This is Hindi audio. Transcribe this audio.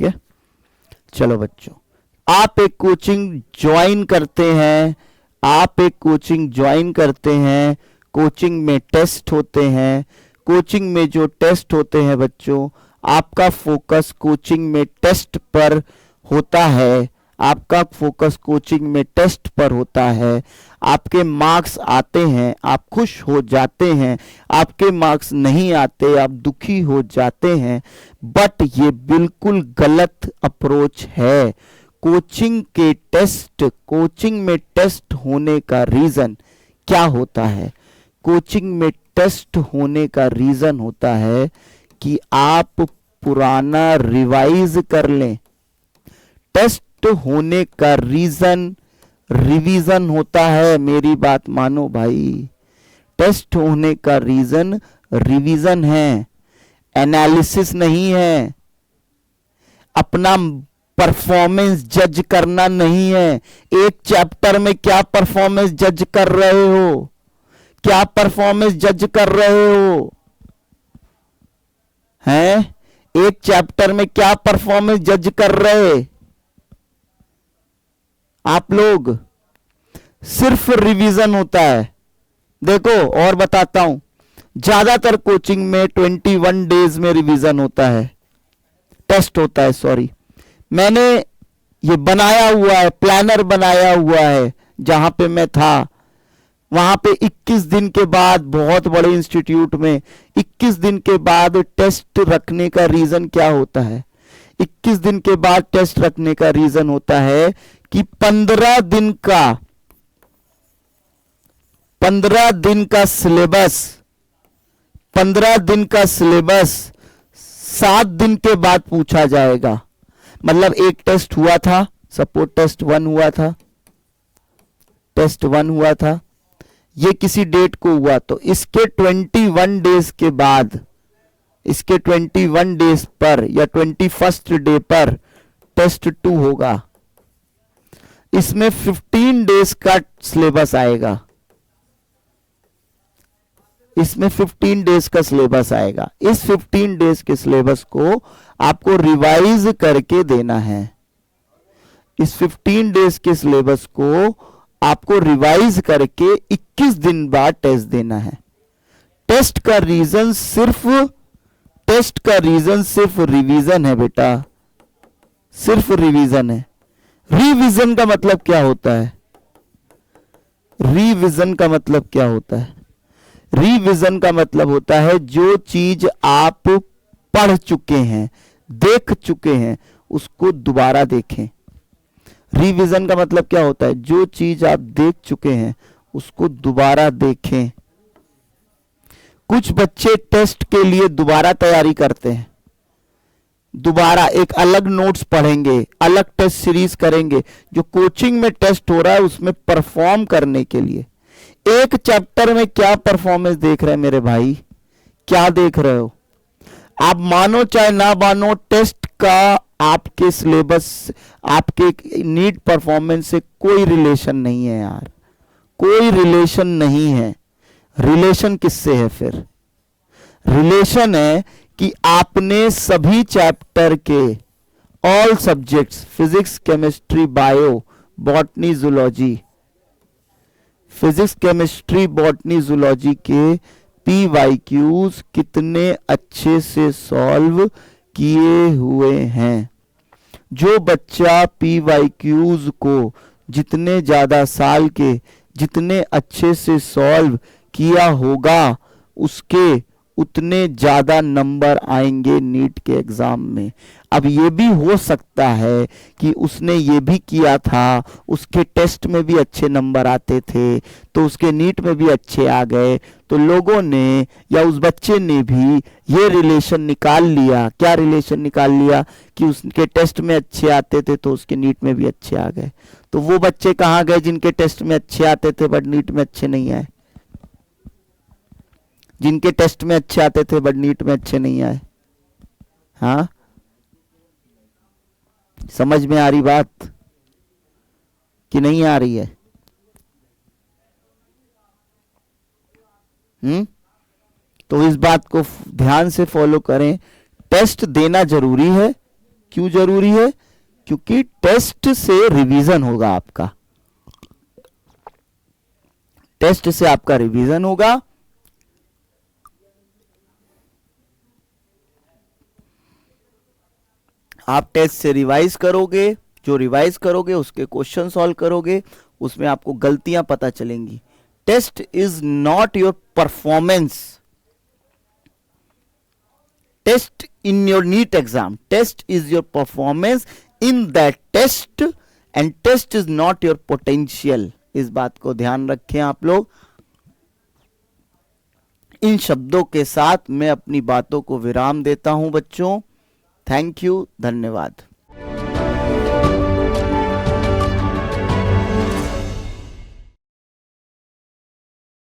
ठीक है। चलो बच्चों, आप एक कोचिंग ज्वाइन करते हैं, आप एक कोचिंग ज्वाइन करते हैं, कोचिंग में टेस्ट होते हैं, कोचिंग में जो टेस्ट होते हैं बच्चों, आपका फोकस कोचिंग में टेस्ट पर होता है, आपका फोकस कोचिंग में टेस्ट पर होता है। आपके मार्क्स आते हैं, आप खुश हो जाते हैं, आपके मार्क्स नहीं आते, आप दुखी हो जाते हैं। बट ये बिल्कुल गलत अप्रोच है। कोचिंग के टेस्ट, कोचिंग में टेस्ट होने का रीजन क्या होता है? कोचिंग में टेस्ट होने का रीजन होता है कि आप पुराना रिवाइज कर लें। टेस्ट होने का रीजन रिवीजन होता है। मेरी बात मानो भाई, टेस्ट होने का रीजन रिवीजन है, एनालिसिस नहीं है। अपना परफॉर्मेंस जज करना नहीं है। एक चैप्टर में क्या परफॉर्मेंस जज कर रहे हो? क्या परफॉर्मेंस जज कर रहे हो? हैं? एक चैप्टर में क्या परफॉर्मेंस जज कर रहे आप लोग? सिर्फ रिवीजन होता है। देखो और बताता हूं, ज्यादातर कोचिंग में 21 डेज में रिवीजन होता है, टेस्ट होता है, सॉरी। मैंने ये बनाया हुआ है, प्लानर बनाया हुआ है, जहां पे मैं था वहां पे 21 दिन के बाद, बहुत बड़े इंस्टीट्यूट में 21 दिन के बाद टेस्ट रखने का रीजन क्या होता है? 21 दिन के बाद टेस्ट रखने का रीजन होता है कि 15 दिन का सिलेबस 7 दिन के बाद पूछा जाएगा। मतलब एक टेस्ट हुआ था, सपोज टेस्ट 1 हुआ था, ये किसी डेट को हुआ, तो इसके 21 डेज के बाद, इसके 21 डेज पर या 21st डे पर टेस्ट 2 होगा। इसमें 15 डेज का सिलेबस आएगा, इसमें 15 डेज का सिलेबस आएगा। इस 15 डेज के सिलेबस को आपको रिवाइज करके देना है। इस 15 डेज के सिलेबस को आपको रिवाइज करके 21 दिन बाद टेस्ट देना है। टेस्ट का रीजन सिर्फ रिवीजन है बेटा, सिर्फ रिवीजन है। रिवीजन का मतलब क्या होता है? रिवीजन का मतलब क्या होता है? रिवीजन का मतलब होता है जो चीज आप पढ़ चुके हैं, देख चुके हैं, उसको दोबारा देखें। रिवीजन का मतलब क्या होता है? जो चीज आप देख चुके हैं उसको दोबारा देखें। कुछ बच्चे टेस्ट के लिए दोबारा तैयारी करते हैं, दोबारा एक अलग नोट्स पढ़ेंगे, अलग टेस्ट सीरीज करेंगे, जो कोचिंग में टेस्ट हो रहा है उसमें परफॉर्म करने के लिए। एक चैप्टर में क्या परफॉर्मेंस देख रहे हैं मेरे भाई? क्या देख रहे हो आप? मानो चाहे ना मानो, टेस्ट का आपके सिलेबस, आपके नीट परफॉर्मेंस से कोई रिलेशन नहीं है यार, कोई रिलेशन नहीं है। रिलेशन किससे है फिर? रिलेशन है कि आपने सभी चैप्टर के all subjects, physics, chemistry, bio, botany, zoology, physics, chemistry, botany, zoology के PYQs कितने अच्छे से सॉल्व किए हुए हैं। जो बच्चा PYQs को जितने ज्यादा साल के जितने अच्छे से सॉल्व किया होगा, उसके उतने ज्यादा नंबर आएंगे नीट के एग्जाम में। अब ये भी हो सकता है कि उसने ये भी किया था, उसके टेस्ट में भी अच्छे नंबर आते थे, तो उसके नीट में भी अच्छे आ गए, तो लोगों ने या उस बच्चे ने भी ये रिलेशन निकाल लिया। क्या रिलेशन निकाल लिया? कि उसके टेस्ट में अच्छे आते थे तो उसके नीट में भी अच्छे आ गए। तो वो बच्चे कहाँ गए जिनके टेस्ट में अच्छे आते थे बट नीट में अच्छे नहीं आए? जिनके टेस्ट में अच्छे आते थे बट नीट में अच्छे नहीं आए। हाँ, समझ में आ रही बात कि नहीं आ रही है? तो इस बात को ध्यान से फॉलो करें। टेस्ट देना जरूरी है, क्यों जरूरी है? क्योंकि टेस्ट से रिवीजन होगा आपका, टेस्ट से आपका रिवीजन होगा। आप टेस्ट से रिवाइज करोगे, जो रिवाइज करोगे उसके क्वेश्चन सॉल्व करोगे, उसमें आपको गलतियां पता चलेंगी। Test is not your performance, test in your NEET exam, test is your performance in that test, and test is not your potential. इस बात को ध्यान रखें आप लोग। इन शब्दों के साथ मैं अपनी बातों को विराम देता हूं बच्चों। थैंक यू, धन्यवाद।